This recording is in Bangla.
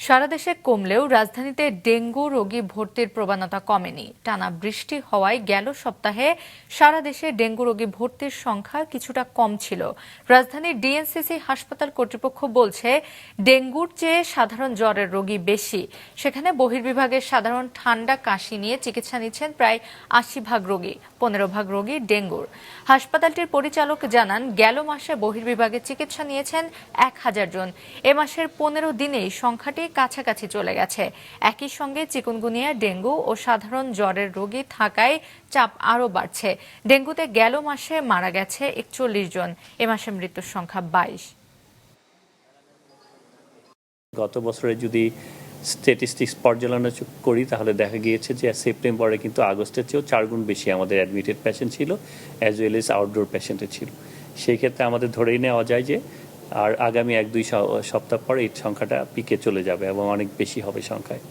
সারা দেশে কমলেও রাজধানীতে ডেঙ্গু রোগী ভর্তির প্রবণতা কমেনি। টানা বৃষ্টি হওয়ায় গেল সপ্তাহে সারা দেশে ডেঙ্গু রোগী ভর্তির সংখ্যা কিছুটা কম ছিল। রাজধানীর ডিএনসিসি হাসপাতাল কর্তৃপক্ষ বলছে, ডেঙ্গুর চেয়ে সাধারণ জ্বরের রোগী বেশি। সেখানে বহির্বিভাগের সাধারণ ঠান্ডা কাশি নিয়ে চিকিৎসা নিচ্ছেন প্রায় ৮০% রোগী, ১৫% রোগী ডেঙ্গুর। হাসপাতালটির পরিচালক জানান, গেল মাসে বহির্বিভাগে চিকিৎসা নিয়েছেন ১,০০০ জন। এ মাসের ১৫ দিনেই সংখ্যাটি কাছাকাছি চলে গেছে। একই সঙ্গে চিকুনগুনিয়া, ডেঙ্গু ও সাধারণ জ্বরের রোগী থাকায় চাপ আরও বাড়ছে। ডেঙ্গুতে গেল মাসে মারা গেছে ৪১ জন, এ মাসে মৃত্যুর সংখ্যা ২২। গত বছরে যদি স্ট্যাটিস্টিক্স পর্যালোচনা করি তাহলে দেখা গিয়েছে যে সেপ্টেম্বরে কিন্তু আগস্টের চেয়েও 4 গুণ বেশি আমাদের অ্যাডমিটেড পেশেন্ট ছিল, অ্যাজ ওয়েল এজ আউটডোর পেশেন্টও ছিল। সেই ক্ষেত্রে আমাদের ধরেই নেওয়া যায় যে আর আগামী ১-২ সপ্তাহ পরে এই সংখ্যাটা পিকে চলে যাবে এবং অনেক বেশি হবে সংখ্যায়।